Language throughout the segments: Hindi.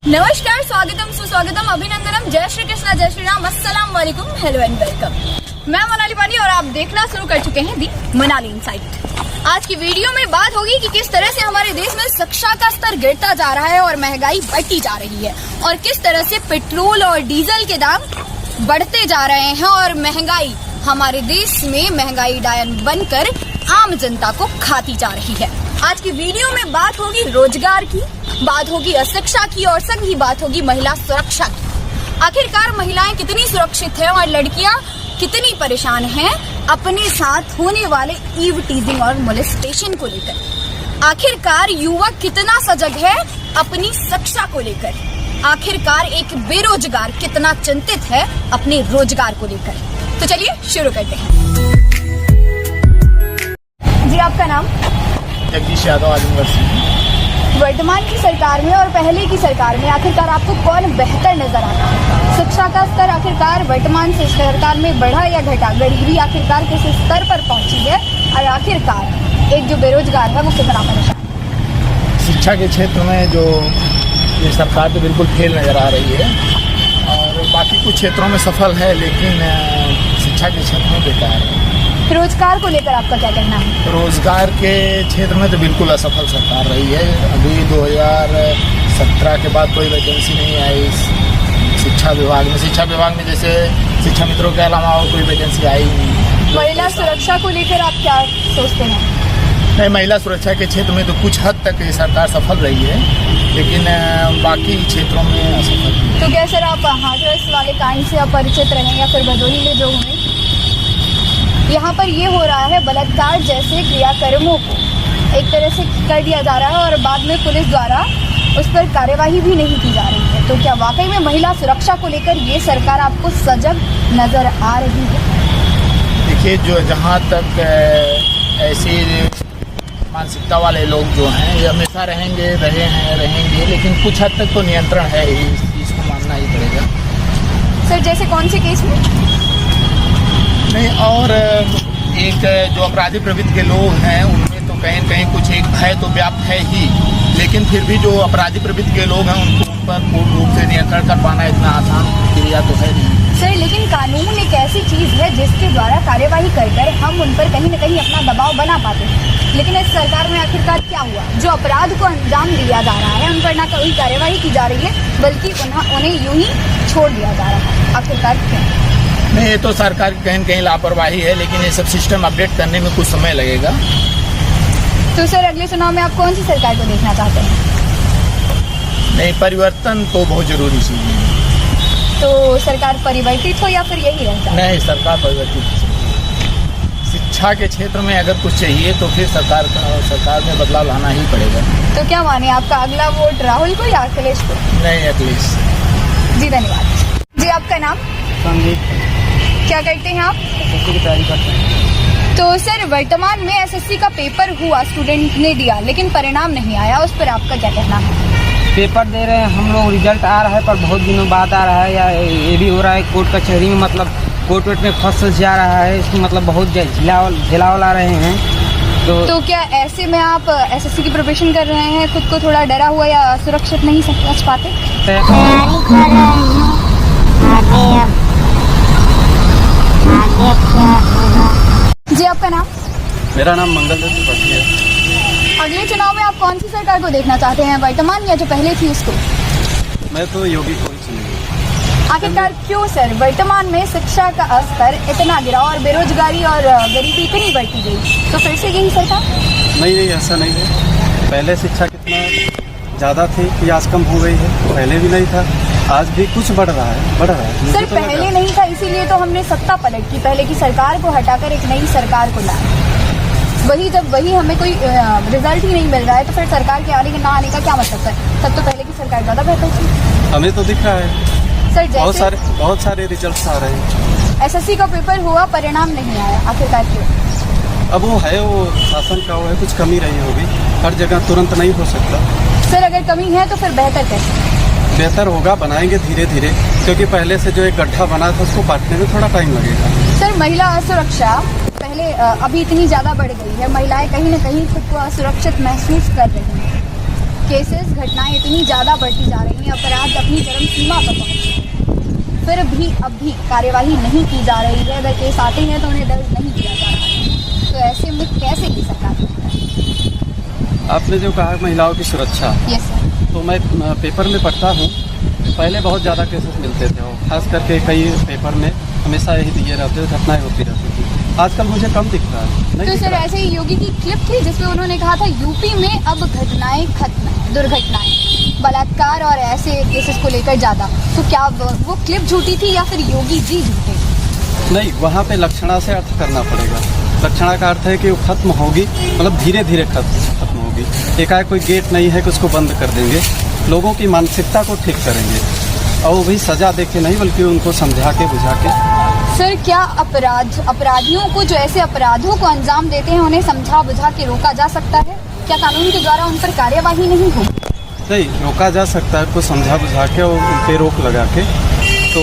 नमस्कार, स्वागतम, सुस्वागतम, अभिनंदनम, जय श्री कृष्णा, जय श्री राम, अस्सलाम वालेकुम, हेलो एंड वेलकम। मैं मोनाली पांडे और आप देखना शुरू कर चुके हैं दी मनाली इनसाइट। आज की वीडियो में बात होगी कि किस तरह से हमारे देश में शिक्षा का स्तर गिरता जा रहा है और महंगाई बढ़ती जा रही है, और किस तरह से पेट्रोल और डीजल के दाम बढ़ते जा रहे हैं और महंगाई हमारे देश में महंगाई डायन बनकर आम जनता को खाती जा रही है। आज की वीडियो में बात होगी रोजगार की, बात होगी अशिक्षा की और संग ही बात होगी महिला सुरक्षा की। आखिरकार महिलाएं कितनी सुरक्षित हैं और लड़कियां कितनी परेशान हैं अपने साथ होने वाले ईव टीजिंग और मोलेस्टेशन को लेकर। आखिरकार युवक कितना सजग है अपनी शिक्षा को लेकर। आखिरकार एक बेरोजगार कितना चिंतित है अपने रोजगार को लेकर। तो चलिए शुरू करते हैं। जी, आपका नाम? जगदीश यादव, आजमगढ़ से। वर्तमान की सरकार में और पहले की सरकार में आखिरकार आपको कौन बेहतर नजर आता है? शिक्षा का स्तर आखिरकार वर्तमान से सरकार में बढ़ा या घटा? गरीबी आखिरकार किस स्तर पर पहुंची है? और आखिरकार एक जो बेरोजगार है वो कितना परेशान? शिक्षा के क्षेत्र में जो ये सरकार तो बिल्कुल फेल नज़र आ रही है और बाकी कुछ क्षेत्रों में सफल है, लेकिन शिक्षा के क्षेत्र में बेकार है। रोजगार को लेकर आपका क्या कहना है? रोजगार के क्षेत्र में तो बिल्कुल असफल सरकार रही है। अभी 2017 के बाद कोई वैकेंसी नहीं आई शिक्षा विभाग में। शिक्षा विभाग में जैसे शिक्षा मित्रों के अलावा और कोई वैकेंसी आई नहीं। महिला सुरक्षा को लेकर आप क्या सोचते हैं? नहीं, महिला सुरक्षा के क्षेत्र में तो कुछ हद तक ये सरकार सफल रही है, लेकिन बाकी क्षेत्रों में असफल है। तो क्या सर आप हाथरस वाले कांड से अपरिचित रहे या फिर भदोही में जो हुए? यहाँ पर ये हो रहा है, बलात्कार जैसे क्रियाकर्मों को एक तरह से कर दिया जा रहा है और बाद में पुलिस द्वारा उस पर कार्यवाही भी नहीं की जा रही है। तो क्या वाकई में महिला सुरक्षा को लेकर ये सरकार आपको सजग नजर आ रही है? देखिए, जो जहाँ तक ऐसी मानसिकता वाले लोग जो हैं ये हमेशा रहेंगे, लेकिन कुछ हद तक तो नियंत्रण है ही, इस चीज़ को मानना ही पड़ेगा। सर, जैसे कौन से केस में? नहीं, और एक जो अपराधी प्रवृत्ति के लोग हैं उनमें तो कहीं न कहीं कुछ एक भय तो व्याप्त है ही, लेकिन फिर भी जो अपराधी प्रवृत्ति के लोग हैं उनको उन पर पूर्ण रूप से नियंत्रण कर पाना इतना आसान क्रिया तो है नहीं। सर, लेकिन कानून एक ऐसी चीज़ है जिसके द्वारा कार्यवाही कर हम उन पर कहीं न कहीं अपना दबाव बना पाते हैं, लेकिन इस सरकार में आखिरकार क्या हुआ? जो अपराध को अंजाम दिया जा रहा है उन पर ना कोई कार्यवाही की जा रही है, बल्कि उन्हें यूं ही छोड़ दिया जा रहा है। आखिरकार क्यों? नहीं, ये तो सरकार की कहीं न कहीं लापरवाही है, लेकिन ये सब सिस्टम अपडेट करने में कुछ समय लगेगा। तो सर, अगले चुनाव में आप कौन सी सरकार को देखना चाहते हैं? नहीं, परिवर्तन तो बहुत जरूरी चीज़ है। तो सरकार परिवर्तित हो या फिर यही रहता है? नहीं, सरकार परिवर्तित हो। शिक्षा के क्षेत्र में अगर कुछ चाहिए तो फिर सरकार में बदलाव लाना ही पड़ेगा। तो क्या माने, आपका अगला वोट राहुल को या अखिलेश को? नहीं, अखिलेश। जी, धन्यवाद। जी, आपका नाम? संदीप। क्या करते हैं आप? एसएससी की तैयारी करते हैं। तो सर, वर्तमान में एसएससी का पेपर हुआ, स्टूडेंट ने दिया, लेकिन परिणाम नहीं आया, उस पर आपका क्या कहना है? पेपर दे रहे हैं हम लोग, रिजल्ट आ रहा है पर बहुत दिनों बाद आ रहा है, या ये भी हो रहा है कोर्ट कचहरी में, मतलब कोर्ट वोट में फंस जा रहा है, इसमें मतलब बहुत झिलावल आ रहे हैं। तो क्या ऐसे में आप एसएससी की प्रिपरेशन कर रहे हैं, खुद को थोड़ा डरा हुआ या सुरक्षित नहीं समझ पाते? जी, आपका नाम? मेरा नाम मंगलदेव त्रिपाठी है। अगले चुनाव में आप कौन सी सरकार को देखना चाहते हैं, वर्तमान या जो पहले थी उसको? मैं तो योगी को ही चुनूंगा। आखिरकार क्यों सर? वर्तमान में शिक्षा का स्तर इतना गिरा और बेरोजगारी और गरीबी इतनी बढ़ती गई, तो फिर से यही सरकार? नहीं, ऐसा नहीं है। पहले शिक्षा कितना ज़्यादा थी कि आज कम हो गई है, पहले भी नहीं था, आज भी कुछ बढ़ रहा है। सर, पहले नहीं था इसीलिए तो हमने सत्ता पलट की, पहले की सरकार को हटाकर एक नई सरकार को लाया। जब हमें कोई रिजल्ट ही नहीं मिल रहा है तो फिर सरकार के आने के ना आने का क्या मतलब है? तब तो पहले की सरकार ज़्यादा बेहतर थी। हमें तो दिख रहा है सर, बहुत सारे रिजल्ट आ रहे हैं। एसएससी का पेपर हुआ, परिणाम नहीं आया, आखिरकार क्यों? अब वो शासन का वो है, कुछ कमी रही होगी, हर जगह तुरंत नहीं हो सकता। सर, अगर कमी है तो फिर बेहतर कैसे? बेहतर होगा, बनाएंगे धीरे धीरे, क्योंकि पहले से जो एक गड्ढा बना था उसको काटने में थोड़ा टाइम लगेगा। सर, महिला असुरक्षा पहले अभी इतनी ज़्यादा बढ़ गई है, महिलाएं कहीं न कहीं खुद को असुरक्षित महसूस कर रही हैं। केसेस घटनाएं इतनी ज़्यादा बढ़ती जा रही हैं, अपराध अपनी चरम सीमा पर पहुँचे हैं, फिर भी अब भी कार्यवाही नहीं की जा रही है। अगर केस आते हैं तो उन्हें दर्ज नहीं किया जा रहा है, तो ऐसे में कैसे की सरकार करता है? आपने जो कहा महिलाओं की सुरक्षा, यस सर। तो मैं पेपर में पढ़ता हूँ, पहले बहुत ज़्यादा केसेस मिलते थे और खास करके कई पेपर में हमेशा यही दिए रहते थे, घटनाएं होती रहती थी। आजकल मुझे कम दिख रहा है। नहीं तो दिख सर रहा है। ऐसे ही योगी की क्लिप थी जिसमें उन्होंने कहा था यूपी में अब घटनाएं खत्म है, दुर्घटनाएं, बलात्कार और ऐसे केसेस को लेकर ज़्यादा। तो क्या वो क्लिप झूठी थी या फिर योगी जी झूठे? नहीं, वहाँ पे लक्षणा से अर्थ करना पड़ेगा। लक्षणा का अर्थ है कि वो खत्म होगी, मतलब धीरे धीरे खत्म होगी। एकाएक कोई गेट नहीं है कि उसको बंद कर देंगे। लोगों की मानसिकता को ठीक करेंगे और वो भी सजा दे के नहीं, बल्कि उनको समझा के बुझा के। सर क्या अपराधियों को जो ऐसे अपराधों को अंजाम देते हैं उन्हें समझा बुझा के रोका जा सकता है? क्या कानून के द्वारा उन पर कार्यवाही नहीं होगी? नहीं, रोका जा सकता है, कुछ समझा बुझा के और उन पे रोक लगा के। तो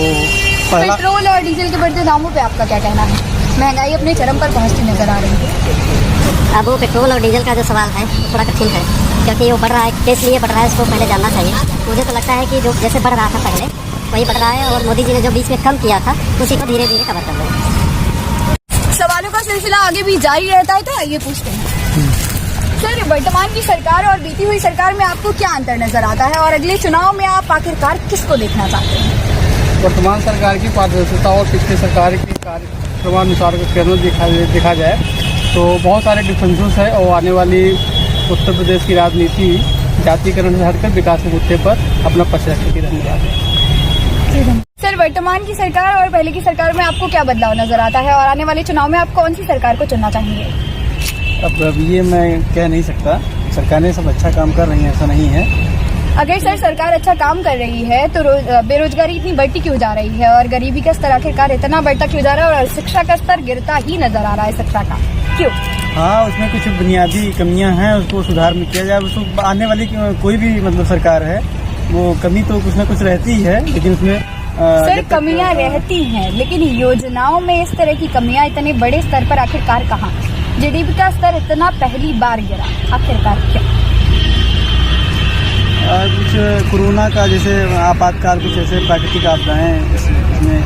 पहला पेट्रोल और डीजल के बढ़ते दामों पे आपका क्या कहना है? महंगाई अपने चरम पर पहुंचती नजर आ रही है। अब वो पेट्रोल और डीजल का जो सवाल है वो थोड़ा कठिन है, क्योंकि वो बढ़ रहा है। किस लिए बढ़ रहा है इसको पहले जानना चाहिए। मुझे तो लगता है कि जो जैसे बढ़ रहा था पहले वही बढ़ रहा है, और मोदी जी ने जो बीच में कम किया था उसी को धीरे धीरे कवर कर रहे हैं। सवालों का सिलसिला आगे भी जारी रहता है, तो आइए पूछते हैं। सर वर्तमान की सरकार और बीती हुई सरकार में आपको क्या अंतर नजर आता है, और अगले चुनाव में आप आखिरकार किसको देखना चाहते हैं? वर्तमान सरकार की पारदर्शिता और पिछले सरकार के कार्यक्रमानुसार देखा जाए तो बहुत सारे डिफरेंसेस है, और आने वाली उत्तर प्रदेश की राजनीति जातिकरण से हटकर विकास के मुद्दे पर अपना पक्ष रखने की रहने वाली है। सर वर्तमान की सरकार और पहले की सरकार में आपको क्या बदलाव नजर आता है, और आने वाले चुनाव में आप कौन सी सरकार को चुनना चाहेंगे? अब ये मैं कह नहीं सकता। सरकारें सब अच्छा काम कर रही हैं, ऐसा नहीं है। अगर सर सरकार अच्छा काम कर रही है तो बेरोजगारी इतनी बढ़ती क्यों जा रही है, और गरीबी का स्तर आखिरकार इतना बढ़ता क्यों जा रहा है, और शिक्षा का स्तर गिरता ही नजर आ रहा है शिक्षा का, क्यों? हाँ, उसमें कुछ बुनियादी कमियां हैं, उसको सुधार में किया जाए। उसको आने वाली कोई भी मतलब सरकार है वो कमी तो कुछ न कुछ रहती ही है, लेकिन उसमें सर कमियां रहती हैं, लेकिन योजनाओं में इस तरह की कमियां इतने बड़े स्तर पर आखिरकार कहाँ? जीडीपी का स्तर इतना पहली बार गिरा, आखिरकार क्या? कुछ कोरोना का जैसे आपातकाल, कुछ ऐसे प्राकृतिक आपदाएं इसमें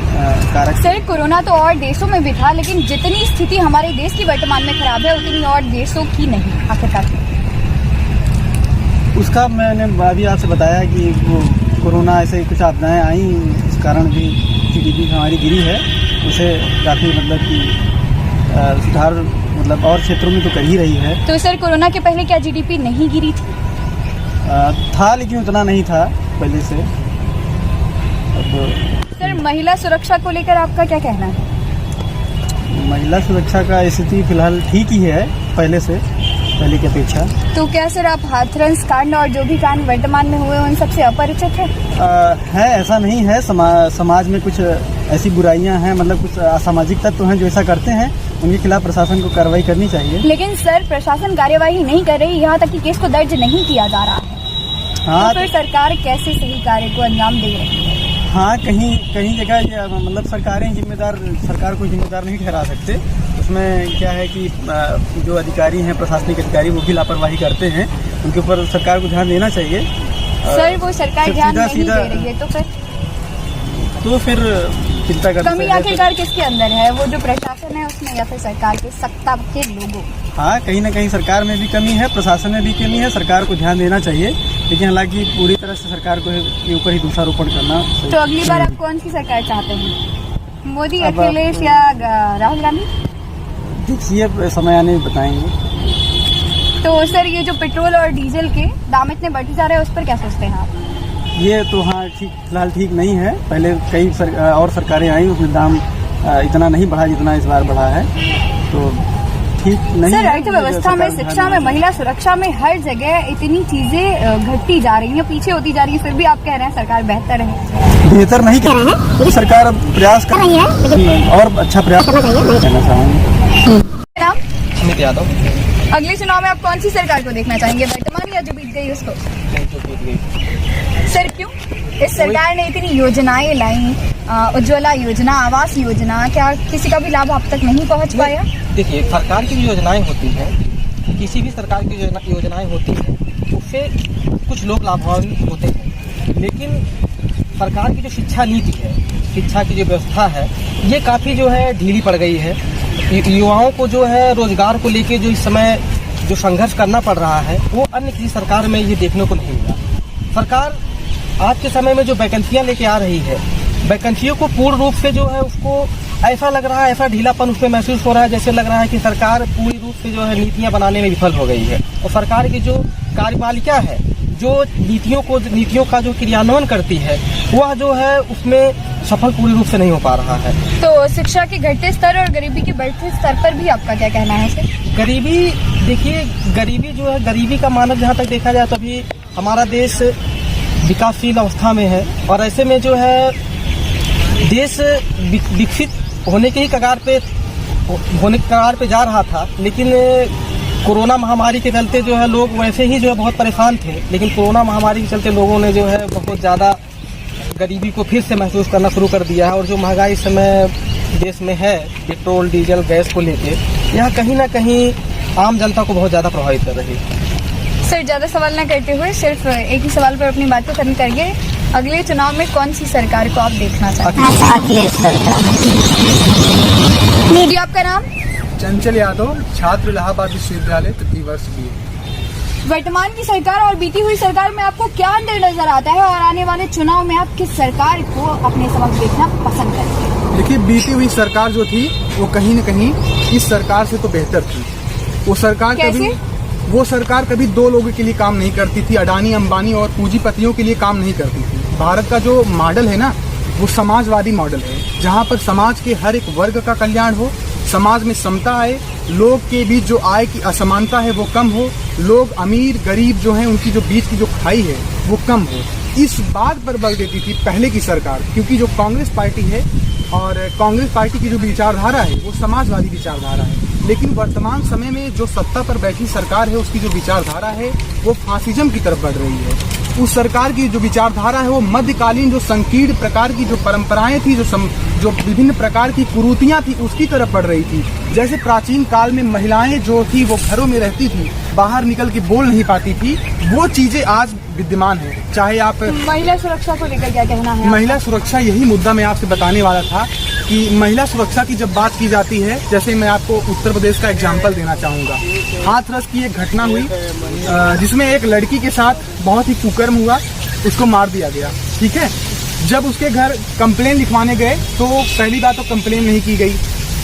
कारक। सर कोरोना तो और देशों में भी था, लेकिन जितनी स्थिति हमारे देश की वर्तमान में खराब है उतनी और देशों की नहीं, आखिरकार उसका मैंने अभी आपसे बताया कि वो कोरोना ऐसे कुछ आपदाएं आई, उस कारण भी जीडीपी हमारी गिरी है। उसे काफ़ी मतलब कि सुधार मतलब और क्षेत्रों में तो कर ही रही है। तो सर कोरोना के पहले क्या जीडीपी नहीं गिरी थी? था, लेकिन उतना नहीं था पहले से। अब सर महिला सुरक्षा को लेकर आपका क्या कहना है? महिला सुरक्षा का स्थिति फिलहाल ठीक ही है पहले से, पहले की अपेक्षा। तो क्या सर आप हाथरस कांड और जो भी कांड वर्तमान में हुए उन सबसे अपरिचित है? ऐसा नहीं है। समाज में कुछ ऐसी बुराइयां हैं, मतलब कुछ असामाजिक तत्व हैं जो ऐसा करते हैं, उनके खिलाफ प्रशासन को कार्रवाई करनी चाहिए। लेकिन सर प्रशासन कार्यवाही नहीं कर रही, यहाँ तक कि केस को दर्ज नहीं किया जा रहा है। हाँ, तो फिर सरकार कैसे सही कार्य को अंजाम दे रही है? हाँ, कहीं जगह मतलब सरकार को जिम्मेदार नहीं ठहरा सकते। उसमें क्या है कि जो अधिकारी हैं, प्रशासनिक अधिकारी, वो भी लापरवाही करते हैं, उनके ऊपर सरकार को ध्यान देना चाहिए। सर वो सरकार ध्यान नहीं दे रही है, तो फिर चिंता करना कमी आखिरकार किसके अंदर है? वो जो प्रशासन है उसमें, या फिर सरकार के सत्ता के लोगों? हाँ, कहीं ना कहीं सरकार में भी कमी है, प्रशासन में भी कमी है। सरकार को ध्यान देना चाहिए, लेकिन हालांकि पूरी तरह से सरकार को के ऊपर ही दोषारोपण करना। तो अगली बार आप कौन सी सरकार चाहते हैं, मोदी, अखिलेश या राहुल गांधी? देखिए, समय आने में बताएंगे। तो सर ये जो पेट्रोल और डीजल के दाम इतने बढ़ते जा रहे हैं उस पर क्या सोचते हैं आप? ये तो हाँ फिलहाल ठीक नहीं है। पहले कई और सरकारें आई, उसमें दाम इतना नहीं बढ़ा जितना इस बार बढ़ा है, तो ठीक नहीं। सर अर्थव्यवस्था में, शिक्षा में, महिला सुरक्षा में, हर जगह इतनी चीजें घटती जा रही हैं, पीछे होती जा रही है, फिर भी आप कह रहे हैं सरकार बेहतर है। बेहतर नहीं कर रही है सरकार, अब प्रयास कर रही है और अच्छा प्रयास करना चाहेंगे। नाम अमित यादव। अगले चुनाव में आप कौन सी सरकार को देखना चाहेंगे, वर्तमान या जो बीत गई उसको? सर क्यों? इस सरकार ने इतनी योजनाएं लाई, उज्ज्वला योजना, आवास योजना, क्या किसी का भी लाभ अब तक नहीं पहुंच पाया? देखिए, सरकार की जो योजनाएं होती हैं, किसी भी सरकार की योजनाएं होती हैं, उससे कुछ लोग लाभान्वित होते हैं, लेकिन सरकार की जो शिक्षा नीति है, शिक्षा की जो व्यवस्था है, ये काफ़ी जो है ढीली पड़ गई है। युवाओं को जो है रोजगार को लेके जो इस समय जो संघर्ष करना पड़ रहा है, वो अन्य किसी सरकार में ये देखने को नहीं मिला। सरकार आज के समय में जो वैकेंसियाँ लेके आ रही है, वैकेंसियों को पूर्ण रूप से जो है उसको ऐसा लग रहा है, ऐसा ढीलापन उसमें महसूस हो रहा है, जैसे लग रहा है कि सरकार पूरी रूप से जो है नीतियां बनाने में विफल हो गई है। और सरकार की जो कार्यपालिका है, जो नीतियों का जो क्रियान्वयन करती है, वह जो है उसमें सफल पूरी रूप से नहीं हो पा रहा है। तो शिक्षा के घटते स्तर और गरीबी के बढ़ते स्तर पर भी आपका क्या कहना है सर? गरीबी, देखिए गरीबी जो है, गरीबी का मानक जहाँ तक देखा जाए तो अभी हमारा देश विकासशील अवस्था में है, और ऐसे में जो है देश विकसित होने के ही कगार पे जा रहा था। लेकिन कोरोना महामारी के चलते जो है लोग वैसे ही जो है बहुत परेशान थे, लेकिन कोरोना महामारी के चलते लोगों ने जो है बहुत ज़्यादा गरीबी को फिर से महसूस करना शुरू कर दिया है। और जो महंगाई इस समय देश में है, पेट्रोल डीजल गैस को लेके, यह कहीं ना कहीं आम जनता को बहुत ज़्यादा प्रभावित कर रही है। सर, ज़्यादा सवाल न करते हुए सिर्फ एक ही सवाल पर अपनी बात को खत्म करिए। अगले चुनाव में कौन सी सरकार को आप देखना चाहते हैं? जी, आपका नाम? चंचल यादव, छात्र इलाहाबाद विश्वविद्यालय, तृतीय वर्ष बी। वर्तमान की सरकार और बीती हुई सरकार में आपको क्या अंतर नजर आता है, और आने वाले चुनाव में आप किस सरकार को अपने समक्ष देखना पसंद करेंगे? देखिए, बीती हुई सरकार जो थी वो कहीं न कहीं इस सरकार से तो बेहतर थी। वो सरकार कभी दो लोगों के लिए काम नहीं करती थी, अडानी अंबानी और पूंजीपतियों के लिए काम नहीं करती थी। भारत का जो मॉडल है ना, वो समाजवादी मॉडल है, जहाँ पर समाज के हर एक वर्ग का कल्याण हो, समाज में समता आए, लोग के बीच जो आय की असमानता है वो कम हो, लोग अमीर गरीब जो हैं उनकी जो बीच की जो खाई है वो कम हो। इस बात पर बल देती थी पहले की सरकार, क्योंकि जो कांग्रेस पार्टी है और कांग्रेस पार्टी की जो विचारधारा है वो समाजवादी विचारधारा है। लेकिन वर्तमान समय में जो सत्ता पर बैठी सरकार है, उसकी जो विचारधारा है वो फासिज्म की तरफ बढ़ रही है। उस सरकार की जो विचारधारा है वो मध्यकालीन जो संकीर्ण प्रकार की जो परंपराएं थी, जो विभिन्न प्रकार की कुरीतियां थी, उसकी तरफ बढ़ रही थी। जैसे प्राचीन काल में महिलाएं जो थी वो घरों में रहती थी, बाहर निकल के बोल नहीं पाती थी, वो चीजें आज विद्यमान है। चाहे आप महिला सुरक्षा को लेकर क्या कहना है? महिला सुरक्षा, यही मुद्दा मैं आपसे बताने वाला था कि महिला सुरक्षा की जब बात की जाती है, जैसे मैं आपको उत्तर प्रदेश का एग्जाम्पल देना चाहूँगा। हाथरस की एक घटना हुई जिसमें एक लड़की के साथ बहुत ही कुकर्म हुआ, उसको मार दिया गया। ठीक है, जब उसके घर कंप्लेन लिखवाने गए तो पहली बात तो कंप्लेन नहीं की गई।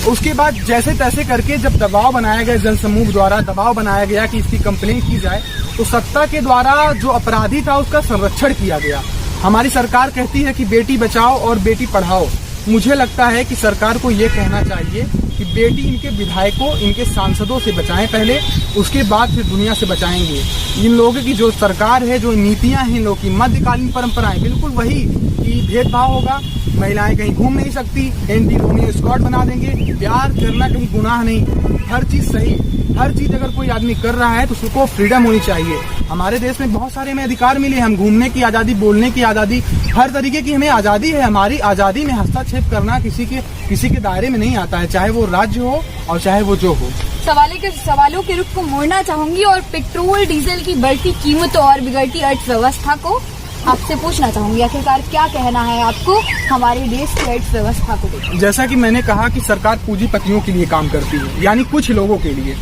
उसके बाद जैसे तैसे करके जब दबाव बनाया गया, जनसमूह द्वारा दबाव बनाया गया कि इसकी कंप्लेन की जाए, तो सत्ता के द्वारा जो अपराधी था उसका संरक्षण किया गया। हमारी सरकार कहती है कि बेटी बचाओ और बेटी पढ़ाओ। मुझे लगता है कि सरकार को ये कहना चाहिए कि बेटी इनके विधायकों, इनके सांसदों से बचाएं पहले, उसके बाद फिर दुनिया से बचाएंगे। इन लोगों की जो सरकार है, जो नीतियां हैं, इन लोगों की मध्यकालीन परंपराएं बिल्कुल वही कि भेदभाव होगा, महिलाएं कहीं घूम नहीं सकती, एंटी रोमियो स्क्वाड बना देंगे, प्यार करना कहीं गुनाह नहीं, हर चीज सही, हर चीज अगर कोई आदमी कर रहा है तो उसको फ्रीडम होनी चाहिए। हमारे देश में बहुत सारे हमें अधिकार मिले, हम घूमने की आज़ादी, बोलने की आज़ादी, हर तरीके की हमें आज़ादी है। हमारी आज़ादी में हस्तक्षेप करना किसी के दायरे में नहीं आता है, चाहे वो राज्य हो और चाहे वो जो हो। सवालों के रुख को मोड़ना चाहूंगी और पेट्रोल डीजल की बढ़ती कीमतों और बिगड़ती अर्थव्यवस्था को आपसे पूछना चाहूंगी, आखिरकार क्या कहना है आपको हमारे देश की अर्थव्यवस्था को लेकर? जैसा कि मैंने कहा कि सरकार पूंजीपतियों के लिए काम करती है, यानी कुछ लोगों के लिए।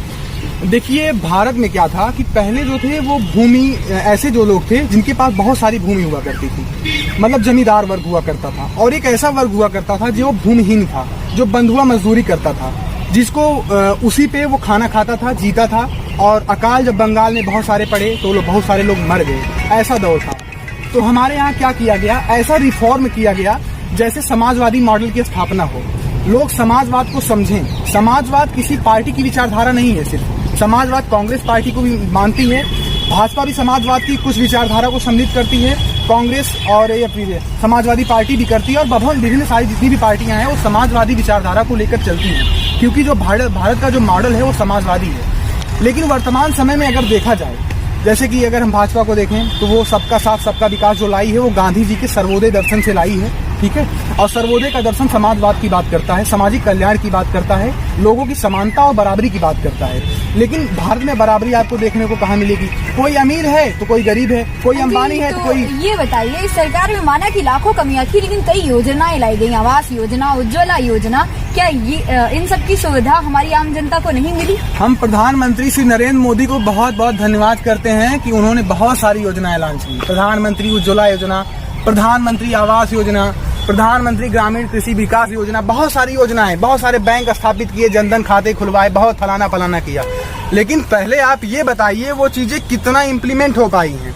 देखिए, भारत में क्या था कि पहले जो थे वो भूमि, ऐसे जो लोग थे जिनके पास बहुत सारी भूमि हुआ करती थी, मतलब जमींदार वर्ग हुआ करता था, और एक ऐसा वर्ग हुआ करता था जो भूमिहीन था, जो बंधुआ मजदूरी करता था, जिसको उसी पे वो खाना खाता था, जीता था। और अकाल जब बंगाल में बहुत सारे पड़े तो बहुत सारे लोग मर गए, ऐसा दौर था। तो हमारे यहाँ क्या किया गया, ऐसा रिफॉर्म किया गया जैसे समाजवादी मॉडल की स्थापना हो, लोग समाजवाद को समझें। समाजवाद किसी पार्टी की विचारधारा नहीं है, सिर्फ समाजवाद कांग्रेस पार्टी को भी मानती है, भाजपा भी समाजवाद की कुछ विचारधारा को सम्मिलित करती है, कांग्रेस और समाजवादी पार्टी भी करती है, और विभिन्न सारी जितनी भी पार्टियां हैं वो समाजवादी विचारधारा को लेकर चलती हैं, क्योंकि जो भारत का जो मॉडल है वो समाजवादी है। लेकिन वर्तमान समय में अगर देखा जाए जैसे कि अगर हम भाजपा को देखें तो वो सबका साथ सबका विकास जो लाई है वो गांधी जी के सर्वोदय दर्शन से लाई है, ठीक है। और सर्वोदय का दर्शन समाजवाद की बात करता है, सामाजिक कल्याण की बात करता है, लोगों की समानता और बराबरी की बात करता है। लेकिन भारत में बराबरी आपको देखने को कहाँ मिलेगी? कोई अमीर है तो कोई गरीब है, कोई अंबानी है तो कोई। ये बताइए, इस सरकार में माना कि लाखों कमियां थी, लेकिन कई योजनाएं लाई गई, आवास योजना, उज्ज्वला योजना, क्या ये इन सब की सुविधा हमारी आम जनता को नहीं मिली? हम प्रधानमंत्री श्री नरेंद्र मोदी को बहुत बहुत धन्यवाद करते हैं कि उन्होंने बहुत सारी योजनाएं लॉन्च की। प्रधानमंत्री उज्ज्वला योजना, प्रधानमंत्री आवास योजना, प्रधानमंत्री ग्रामीण कृषि विकास योजना, बहुत सारी योजनाएं, बहुत सारे बैंक स्थापित किए, जनधन खाते खुलवाए, बहुत फलाना फलाना किया। लेकिन पहले आप ये बताइए वो चीजें कितना इम्प्लीमेंट हो पाई हैं,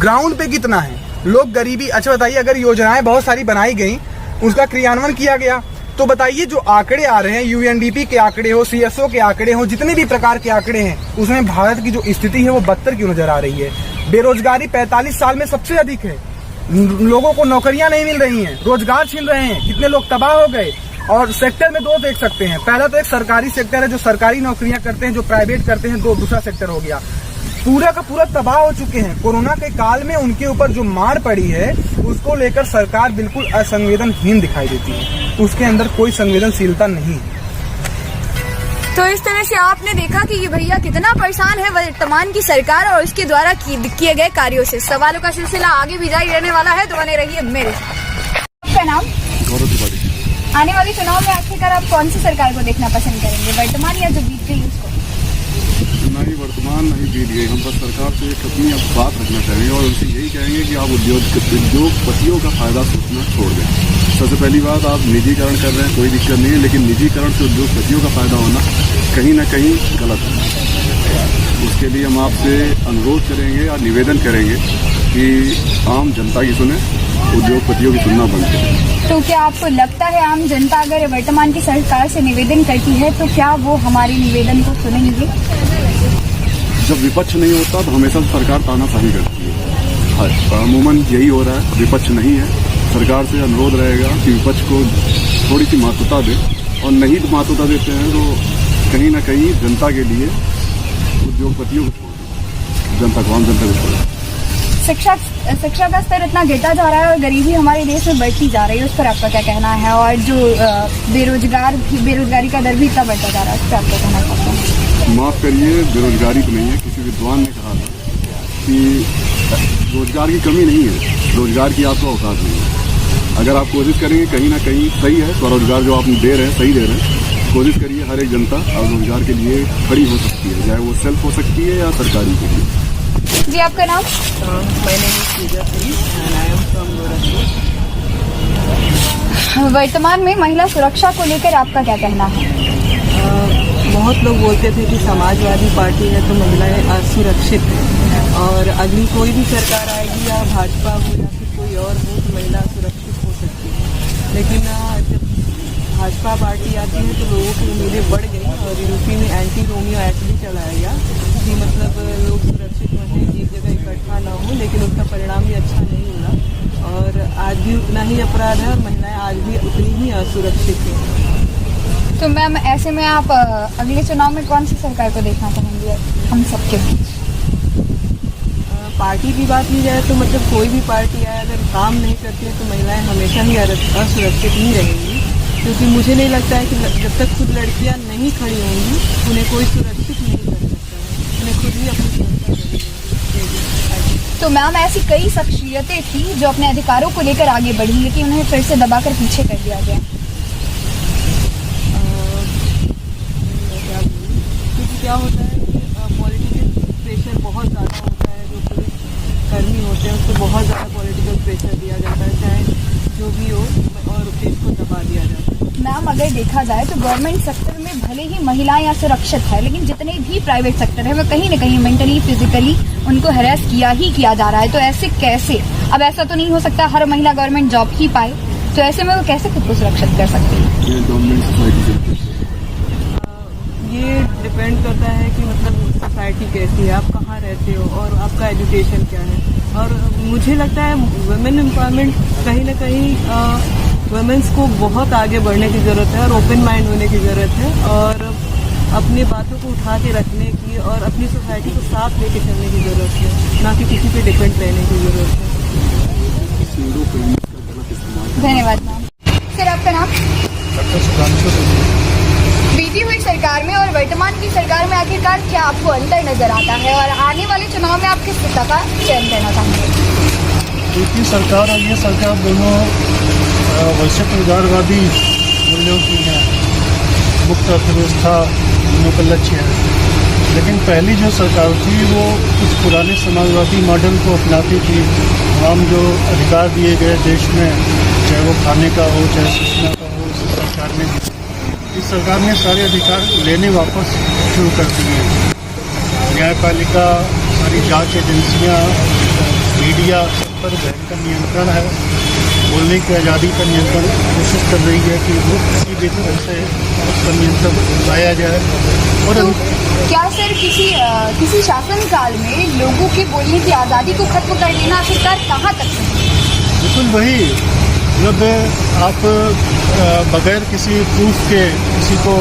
ग्राउंड पे कितना है? लोग गरीबी, अच्छा बताइए, अगर योजनाएं बहुत सारी बनाई गई, उसका क्रियान्वयन किया गया, तो बताइए जो आंकड़े आ रहे हैं, यूएनडीपी के आंकड़े हो, सीएसओ के आंकड़े हो, जितने भी प्रकार के आंकड़े हैं, उसमें भारत की जो स्थिति है वो बदतर क्यों नजर आ रही है? बेरोजगारी 45 साल में सबसे अधिक है, लोगों को नौकरियां नहीं मिल रही हैं, रोजगार छीन रहे हैं, कितने लोग तबाह हो गए। और सेक्टर में दो देख सकते हैं, पहला तो एक सरकारी सेक्टर है जो सरकारी नौकरियां करते हैं, जो प्राइवेट करते हैं, दूसरा सेक्टर हो गया पूरा का पूरा तबाह हो चुके हैं। कोरोना के काल में उनके ऊपर जो मार पड़ी है उसको लेकर सरकार बिल्कुल असंवेदनहीन दिखाई देती है, उसके अंदर कोई संवेदनशीलता नहीं है। तो इस तरह से आपने देखा कि ये भैया कितना परेशान है वर्तमान की सरकार और उसके द्वारा किए गए कार्यों से। सवालों का सिलसिला आगे भी जारी रहने वाला है, तो बने रहिए मेरे साथ। आपका नाम? गौरव त्रिपाठी। आने वाले चुनाव में आखिरकार आप कौन सी सरकार को देखना पसंद करेंगे, वर्तमान या जो बीत गई उसको? ना ही वर्तमान नहीं बीत गई, हम बस सरकार से एक अपनी अब बात रखना चाहेंगे और उनसे यही कहेंगे कि आप उद्योगपतियों का फायदा सोचना छोड़ दें। सबसे पहली बात, आप निजीकरण कर रहे हैं, कोई दिक्कत नहीं है, लेकिन निजीकरण से उद्योगपतियों का फायदा होना कहीं ना कहीं गलत है। उसके लिए हम आपसे अनुरोध करेंगे और निवेदन करेंगे कि आम जनता की सुने, उद्योगपतियों की सुनना बंद करें। तो क्या आपको लगता है आम जनता अगर वर्तमान की सरकार से निवेदन करती है तो क्या वो हमारे निवेदन को सुनेंगे? जब विपक्ष नहीं होता तो हमेशा सरकार तानाशाही करती है। अमूमन यही हो रहा है, विपक्ष नहीं है। सरकार से अनुरोध रहेगा कि विपक्ष को थोड़ी सी महत्वता दे, और नहीं महत्वता देते हैं तो कहीं ना कहीं जनता के लिए उद्योगपतियों को छोड़ दें, जनता को, आम जनता को छोड़ दें। शिक्षा का स्तर इतना गिरता जा रहा है और गरीबी हमारे देश में बढ़ती जा रही है, उस पर आपका क्या कहना है? और जो बेरोजगारी का दर भी इतना बढ़ता जा रहा है, उस पर आपका कहना चाहते हैं? माफ करिए, बेरोजगारी तो नहीं है। किसी विद्वान ने कहा था कि रोजगार की कमी नहीं है, रोजगार की आपको औकात नहीं है। अगर आप कोशिश करेंगे, कहीं ना कहीं सही है, स्वरोजगार जो आप दे रहे हैं सही दे रहे हैं, कोशिश करिए, हर एक जनता अब रोजगार के लिए खड़ी हो सकती है, चाहे वो सेल्फ हो सकती है या सरकारी के लिए। जी, आपका नाम? वर्तमान में महिला सुरक्षा को लेकर आपका क्या कहना है? बहुत लोग बोलते थे कि समाजवादी पार्टी है तो महिलाएं असुरक्षित हैं, और अगली कोई भी सरकार आएगी, या भाजपा हो या फिर कोई और हो, तो महिला सुरक्षित हो सकती है। लेकिन जब भाजपा पार्टी आती है तो लोगों की उम्मीदें बढ़ गई, और यूपी में एंटी रोमियो एक्ट भी चलाया गया कि मतलब लोग सुरक्षित रहें, एक जगह इकट्ठा ना हो, लेकिन उसका परिणाम भी अच्छा नहीं हुआ, और आज भी उतना ही अपराध है और महिलाएं आज भी उतनी ही असुरक्षित हैं। तो मैम, ऐसे में आप अगले चुनाव में कौन सी सरकार को देखना चाहेंगे हम सबके बीच? पार्टी की बात की जाए तो मतलब कोई भी पार्टी आए, अगर काम नहीं करती है तो महिलाएं हमेशा ही असुरक्षित ही रहेंगी, क्योंकि मुझे नहीं लगता है कि जब तक खुद लड़कियां नहीं खड़ी होंगी उन्हें कोई सुरक्षित नहीं कर सकता है, उन्हें खुद ही अपनी सुरक्षा करनी है। तो मैम, ऐसी कई शख्सियतें थी जो अपने अधिकारों को लेकर आगे बढ़ी, लेकिन उन्हें फिर से दबाकर पीछे कर दिया गया। क्योंकि क्या होता है कि पॉलिटिकल प्रेशर बहुत ज़्यादा होता है, जो पुलिस कर्मी होते हैं उसको बहुत ज़्यादा पॉलिटिकल प्रेशर दिया जाता है, चाहे जो भी हो, और देश को दबा दिया जाता है। मैम, अगर देखा जाए तो गवर्नमेंट सेक्टर में भले ही महिलाएं असुरक्षित है, लेकिन जितने भी प्राइवेट सेक्टर है वो कहीं न कहीं मेंटली, फिजिकली उनको हैरेस किया जा रहा है। तो ऐसे कैसे? अब ऐसा तो नहीं हो सकता हर महिला गवर्नमेंट जॉब ही पाए, तो ऐसे में वो कैसे खुद को सुरक्षित कर सकती है? ये डिपेंड करता है कि मतलब सोसाइटी कैसी है, आप कहाँ रहते हो और आपका एजुकेशन क्या है। और मुझे लगता है वुमेन एम्पावरमेंट कहीं ना कहीं वुमेन्स को बहुत आगे बढ़ने की ज़रूरत है और ओपन माइंड होने की ज़रूरत है, और अपनी बातों को उठा के रखने की और अपनी सोसाइटी को साथ लेके चलने की ज़रूरत है, ना कि किसी पे डिपेंड रहने की ज़रूरत है। धन्यवाद मैम। सर आपका नाम? बीती हुई सरकार में और वर्तमान की सरकार में आखिरकार क्या आपको अंतर नजर आता है और आने वाले चुनाव में आप किस सत्ता का चयन करना चाहेंगे? बीती सरकार और ये सरकार दोनों वैश्विक उदारवादी मूल्यों की है, मुक्त अर्थव्यवस्था दोनों का लक्ष्य है। लेकिन पहली जो सरकार थी वो कुछ पुराने समाजवादी मॉडल को अपनाती थी। हम जो अधिकार दिए गए देश में, चाहे वो खाने का हो चाहे सूचना का हो, उस सरकार ने इस सरकार ने सारे अधिकार लेने वापस शुरू कर दिए। न्यायपालिका, सारी जांच एजेंसियां, मीडिया, सब पर भयंकर नियंत्रण है। बोलने की आज़ादी पर नियंत्रण कोशिश कर रही है कि वो किसी भी तरह से उस पर नियंत्रण लाया जाए। और तो क्या सर किसी शासन काल में लोगों के बोलने की आज़ादी को खत्म कर देना आखिरकार कहाँ तक है? बिल्कुल वही, जब आप बगैर किसी प्रूफ के किसी को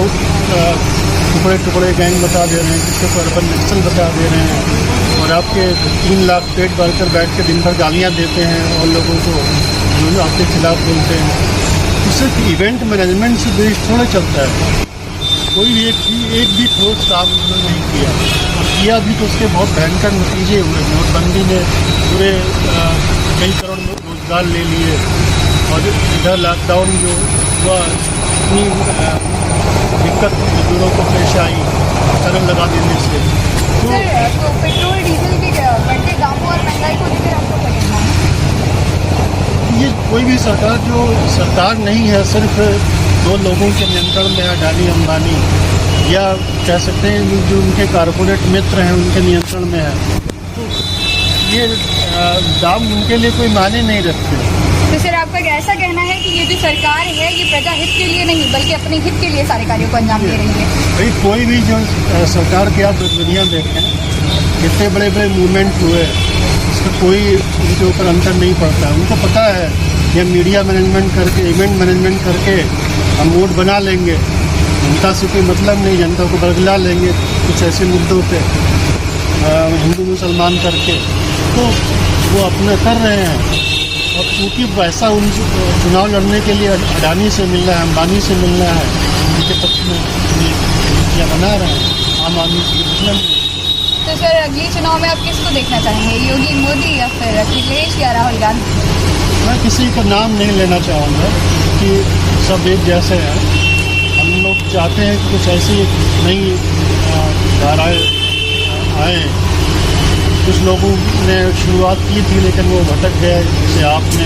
टुकड़े टुकड़े गैंग बता दे रहे हैं, किसी को अर्बन नक्सल बता दे रहे हैं और आपके 3 लाख पेट भरकर बैठ के दिन भर गालियाँ देते हैं और लोगों को जो आपके खिलाफ बोलते हैं, तो सिर्फ इवेंट मैनेजमेंट से देश थोड़ा चलता है। कोई एक भी ठोस काम उन्होंने नहीं किया और किया भी तो उसके बहुत भयंकर नतीजे हुए। नोटबंदी ने पूरे कई करोड़ रोजगार ले लिए और इधर लॉकडाउन जो हुआ इतनी दिक्कत मजदूरों को पेश आई चलन लगा देने से। सर तो पेट्रोल डीजल के बढ़ते दामों और महंगाई को लेकर आपको क्या कहना है? ये कोई भी सरकार नहीं है, सिर्फ 2 लोगों के नियंत्रण में है, अडानी अंबानी, या कह सकते हैं जो उनके कारपोरेट मित्र हैं उनके नियंत्रण में है। तो ये दाम उनके लिए कोई मायने नहीं रखते। तो सर आपका ऐसा कहना है कि ये जो सरकार है ये प्रजा हित के लिए नहीं बल्कि अपने हित के लिए सारे कार्यों को अंजाम दे रही है? भाई कोई भी जो सरकार के आप दुनिया देखें, इतने बड़े बड़े मूवमेंट हुए, इसका कोई उनके ऊपर अंतर नहीं पड़ता। उनको पता है ये मीडिया मैनेजमेंट करके, इवेंट मैनेजमेंट करके हम वोट बना लेंगे, जनता से कोई मतलब नहीं, जनता को बरगला लेंगे कुछ ऐसे मुद्दों पे हिंदू मुसलमान करके, तो वो अपना कर रहे हैं। और क्योंकि पैसा उन चुनाव लड़ने के लिए अडानी से मिल रहा है, अंबानी से मिल रहा है, उनके पक्ष में नीतियाँ बना रहे हैं, आम आदमी से मतलब नहीं। तो सर अगले चुनाव में आप किसको देखना चाहेंगे, योगी मोदी या फिर अखिलेश या राहुल गांधी? मैं किसी का नाम नहीं लेना चाहूँगा कि सब एक जैसे हैं। हम लोग चाहते हैं कि कुछ ऐसी नई धाराएँ आए। कुछ लोगों ने शुरुआत की थी लेकिन वो भटक गए, जैसे आपने,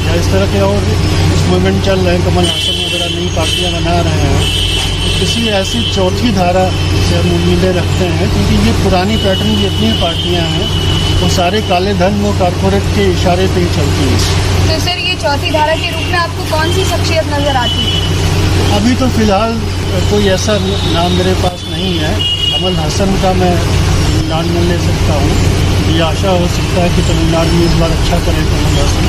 या इस तरह के और कुछ मूवमेंट चल रहे हैं, कमल हासन वगैरह नई पार्टियाँ बना रहे हैं। तो किसी ऐसी चौथी धारा से हम उम्मीदें रखते हैं, क्योंकि ये पुरानी पैटर्न की जितनी पार्टियाँ हैं वो सारे काले धन व कारपोरेट के इशारे पे ही चलती हैं। तो सर ये चौथी धारा के रूप में आपको कौन सी शख्सियत नज़र आती है? अभी तो फिलहाल कोई ऐसा नाम मेरे पास नहीं है। कमल हासन का मैं तमिलनाडु में ले सकता हूँ। ये आशा हो सकता है कि तमिलनाडु में इस बार अच्छा करें कमल हासन।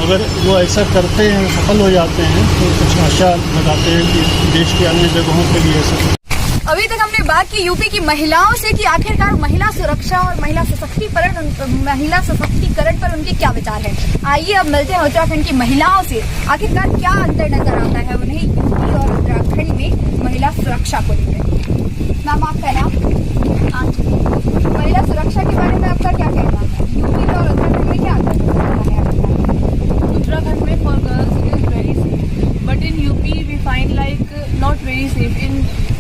अगर वो ऐसा करते हैं, सफल हो जाते हैं, तो कुछ आशा लगाते हैं कि देश के अन्य जगहों पर भी ऐसा। अभी तक हमने बात की यूपी की महिलाओं से कि आखिरकार महिला सुरक्षा और महिला सशक्तिकरण पर उनके क्या विचार हैं। आइए अब मिलते हैं उत्तराखंड की महिलाओं से, आखिरकार क्या अंतर नजर आता है उन्हें यूपी और उत्तराखंड में महिला सुरक्षा को लेकर। मैम आपका नाम? हाँ, महिला सुरक्षा के बारे में आपका क्या कहना है? यूपी और उत्तराखंड में क्या अंतर नजर आता है? उत्तराखंड में for girls it is very safe, but in UP we find like not very safe. In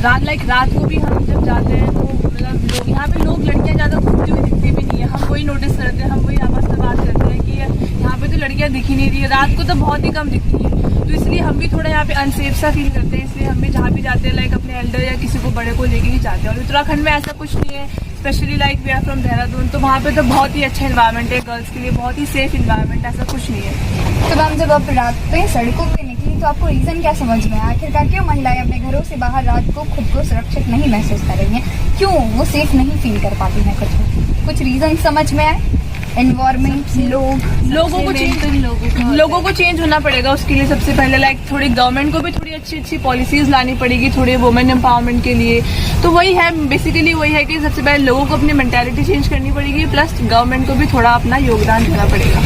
रात को भी हम जब जाते हैं तो मतलब लोग यहाँ पे लड़कियाँ ज़्यादा घूमती हुई दिखती भी नहीं है। हम वही नोटिस करते हैं, हम वही आपस में बात करते हैं कि यहाँ पे तो लड़कियाँ दिख ही नहीं रही है, रात को तो बहुत ही कम दिखती है। तो इसलिए हम भी थोड़ा यहाँ पे अनसेफ सा फील करते हैं, इसलिए हम भी जहाँ भी जाते हैं लाइक अपने एल्डर या किसी को बड़े को लेके ही जाते हैं। और उत्तराखंड में ऐसा कुछ नहीं है, specially like we are from Dehradun, तो वहाँ पे तो बहुत ही अच्छा इन्वायरमेंट है गर्ल्स के लिए, बहुत ही सेफ इन्वायरमेंट, ऐसा कुछ नहीं है। तो मैम जब आप रात पे सड़कों पे निकली तो आपको रीजन क्या समझ में आया? आखिरकार क्यों महिलाएं अपने घरों से बाहर रात को खुद को सुरक्षित नहीं महसूस कर रही हैं? क्यों वो सेफ नहीं फील कर पाती हैं? कुछ रीजन समझ में आए? एनवायरमेंट, लोगों को चेंज होना पड़ेगा। उसके लिए सबसे पहले थोड़ी गवर्नमेंट को भी थोड़ी अच्छी पॉलिसीज लानी पड़ेगी, थोड़े वुमेन एम्पावरमेंट के लिए। तो वही है, बेसिकली वही है कि सबसे पहले लोगों को अपनी मेंटालिटी चेंज करनी पड़ेगी, प्लस गवर्नमेंट को भी थोड़ा अपना योगदान देना पड़ेगा।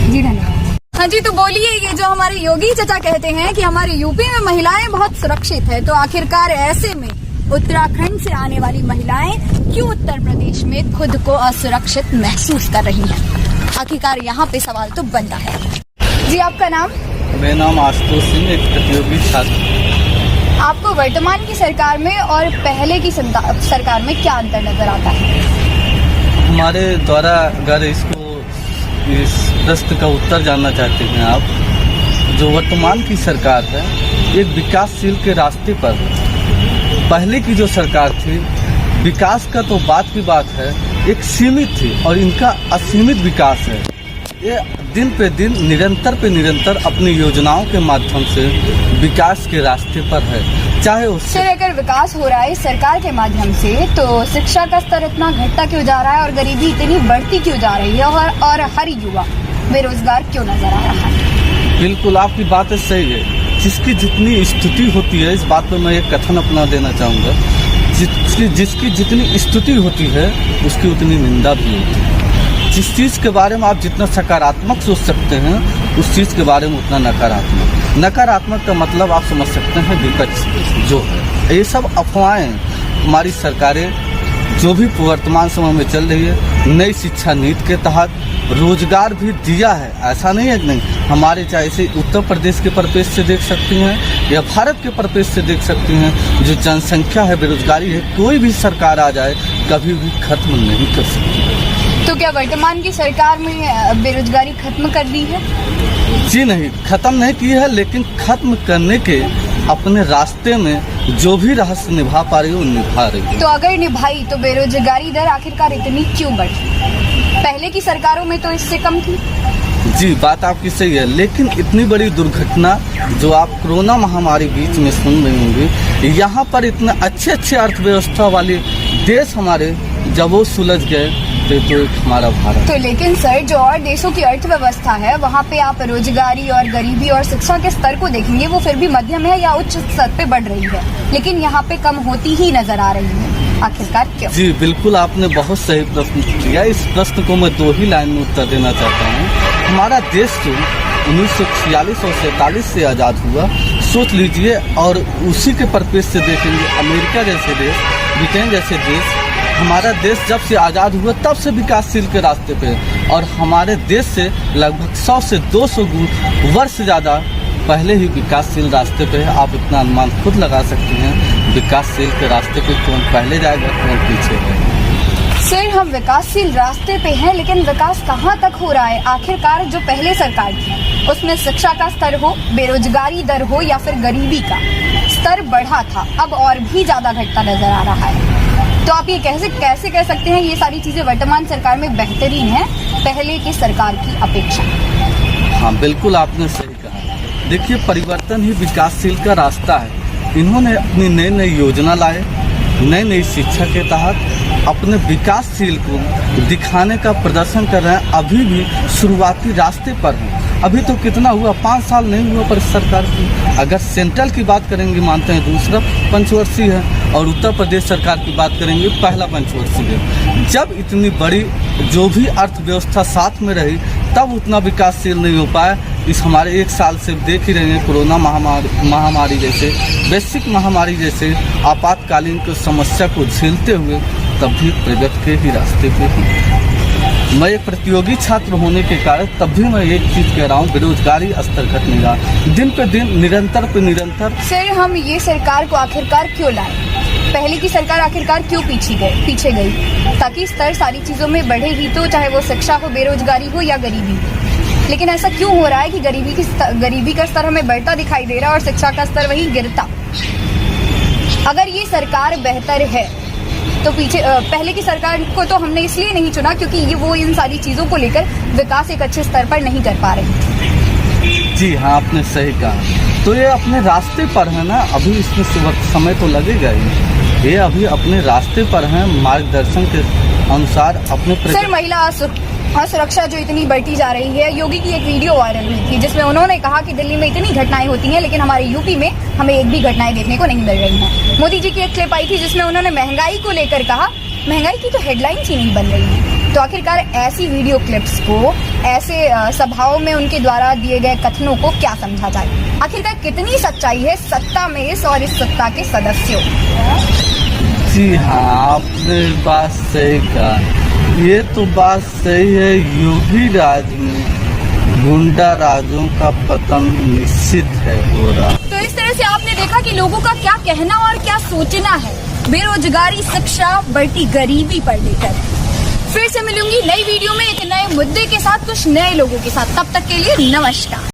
जी धन्यवाद। हाँ जी, तो बोलिए, ये जो हमारे योगी चाचा कहते हैं कि हमारे यूपी में महिलाएं बहुत सुरक्षित है, तो आखिरकार ऐसे में उत्तराखंड से आने वाली महिलाएं क्यों उत्तर प्रदेश में खुद को असुरक्षित महसूस कर रही हैं? आखिरकार यहाँ पे सवाल तो बनता है। जी, आपका नाम? मेरा नाम आशुतोष सिंह, एक प्रतियोगी छात्र। आपको वर्तमान की सरकार में और पहले की सरकार में क्या अंतर नजर आता है? हमारे द्वारा अगर इस प्रश्न का उत्तर जानना चाहते हैं आप, जो वर्तमान की सरकार है एक विकासशील के रास्ते पर। पहले की जो सरकार थी, विकास का तो बात की बात है, एक सीमित थी, और इनका असीमित विकास है। ये दिन पे दिन निरंतर अपनी योजनाओं के माध्यम से विकास के रास्ते पर है। चाहे उससे अगर विकास हो रहा है सरकार के माध्यम से, तो शिक्षा का स्तर इतना घटता क्यों जा रहा है और गरीबी इतनी बढ़ती क्यों जा रही है, और हर युवा बेरोजगार क्यों नजर आ रहा है? बिल्कुल, आपकी बात सही है। जिसकी जितनी स्तुति होती है, इस बात पर मैं एक कथन अपना देना चाहूँगा, जिसकी जितनी स्तुति होती है उसकी उतनी निंदा भी होती है। जिस चीज़ के बारे में आप जितना सकारात्मक सोच सकते हैं, उस चीज़ के बारे में उतना नकारात्मक का मतलब आप समझ सकते हैं विपक्ष जो है। ये सब अफवाहें हमारी सरकारें जो भी वर्तमान समय में चल रही है, नई शिक्षा नीति के तहत रोजगार भी दिया है, ऐसा नहीं है कि नहीं। हमारे चाहे से उत्तर प्रदेश के परिपेक्ष से देख सकती हैं या भारत के परिपेक्ष से देख सकती हैं, जो जनसंख्या है, बेरोजगारी है, कोई भी सरकार आ जाए कभी भी खत्म नहीं कर सकती। तो क्या वर्तमान की सरकार में बेरोजगारी खत्म कर दी है? जी नहीं, खत्म नहीं की है, लेकिन खत्म करने के अपने रास्ते में जो भी रहस्य निभा पा रही है वो निभा रही है। तो अगर निभाई तो बेरोजगारी दर आखिरकार इतनी क्यों बढ़ी? पहले की सरकारों में तो इससे कम थी। जी, बात आपकी सही है, लेकिन इतनी बड़ी दुर्घटना जो आप कोरोना महामारी बीच में सुन रही होंगी, यहाँ पर इतने अच्छे अर्थव्यवस्था वाले देश हमारे जब वो सुलझ गए तो हमारा भारत। तो लेकिन सर, जो और देशों की अर्थव्यवस्था है वहाँ पे आप रोजगारी और गरीबी और शिक्षा के स्तर को देखेंगे, वो फिर भी मध्यम है या उच्च स्तर पे बढ़ रही है, लेकिन यहाँ पे कम होती ही नजर आ रही है। आखिरकार क्यों? जी बिल्कुल, आपने बहुत सही प्रश्न किया। इस प्रश्न को मैं 2 ही लाइन में उत्तर देना चाहता हूँ। हमारा देश जो 1946 और 47 से आज़ाद हुआ, सोच लीजिए, और उसी के परिपेक्ष से देखेंगे अमेरिका जैसे देश, ब्रिटेन जैसे देश, हमारा देश जब से आज़ाद हुआ तब से विकासशील के रास्ते पे है, और हमारे देश से लगभग 100 से 200 वर्ष ज़्यादा पहले ही विकासशील रास्ते पे है। आप इतना अनुमान खुद लगा सकते हैं, विकासशील के रास्ते पे कौन पहले जाएगा, कौन पीछे है। सर, हम विकासशील रास्ते पे हैं, लेकिन विकास कहाँ तक हो रहा है? आखिरकार जो पहले सरकार थी उसमें शिक्षा का स्तर हो, बेरोजगारी दर हो या फिर गरीबी का स्तर बढ़ा था, अब और भी ज्यादा घटता नजर आ रहा है। तो आप ये कैसे कह सकते हैं ये सारी चीजें वर्तमान सरकार में बेहतरीन है पहले की सरकार की अपेक्षा? हाँ बिल्कुल, आपने सही कहा। देखिए, परिवर्तन ही विकासशील का रास्ता है। इन्होंने अपनी नई योजना लाए, नई शिक्षा के तहत अपने विकासशील को दिखाने का प्रदर्शन कर रहे हैं। अभी भी शुरुआती रास्ते पर हैं। अभी तो कितना हुआ, 5 साल नहीं हुआ पर सरकार की। अगर सेंट्रल की बात करेंगे, मानते हैं दूसरा पंचवर्षीय है, और उत्तर प्रदेश सरकार की बात करेंगे पहला पंचवर्षीय है। जब इतनी बड़ी जो भी अर्थव्यवस्था साथ में रही, तब उतना विकासशील नहीं हो पाया। इस हमारे 1 साल से देख ही रहे हैं, कोरोना महामारी जैसे वैश्विक महामारी जैसे आपातकालीन की समस्या को झेलते हुए तब भी प्रगति के ही रास्ते पे हूँ। मैं एक प्रतियोगी छात्र होने के कारण तब भी मैं एक चीज कह रहा हूँ, बेरोजगारी स्तर घट नहीं रहा, दिन पे दिन निरंतर। सर, हम ये सरकार को आखिरकार क्यों लाए? पहले की सरकार आखिरकार क्यों पीछे गई? ताकि स्तर सारी चीजों में बढ़े ही तो, चाहे वो शिक्षा हो, बेरोजगारी हो या गरीबी। लेकिन ऐसा क्यों हो रहा है कि गरीबी का स्तर हमें बढ़ता दिखाई दे रहा है और शिक्षा का स्तर वही गिरता? अगर ये सरकार बेहतर है तो पहले की सरकार को तो हमने इसलिए नहीं चुना क्योंकि वो इन सारी चीजों को लेकर विकास एक अच्छे स्तर पर नहीं कर पा रही। जी हाँ, आपने सही कहा। तो ये अपने रास्ते पर है ना, अभी इसमें समय तो लगेगा ही। ये अभी अपने रास्ते पर हैं, मार्गदर्शन के अनुसार अपने सर, महिला असुरक्षा जो इतनी बढ़ती जा रही है। योगी की एक वीडियो वायरल हुई थी जिसमें उन्होंने कहा कि दिल्ली में इतनी घटनाएं होती हैं लेकिन हमारे यूपी में हमें एक भी घटनाएं देखने को नहीं मिल रही हैं। मोदी जी की एक क्लिप आई थी जिसमें उन्होंने महंगाई को लेकर कहा, महंगाई की तो हेडलाइंस ही नहीं बन रही है। तो आखिरकार ऐसी वीडियो क्लिप्स को, ऐसे सभाओं में उनके द्वारा दिए गए कथनों को क्या समझा जाए? आखिरकार कितनी सच्चाई है सत्ता में इस और इस सत्ता के सदस्यों? जी हाँ, आपने बात सही कहा। ये तो बात सही है, योगी राज में गुंडा राजों का पतन निश्चित है हो रहा। तो इस तरह से आपने देखा कि लोगों का क्या कहना और क्या सोचना है बेरोजगारी, शिक्षा, बढ़ती गरीबी पर लेकर। फिर से मिलूंगी नई वीडियो में एक नए मुद्दे के साथ, कुछ नए लोगों के साथ। तब तक के लिए नमस्कार।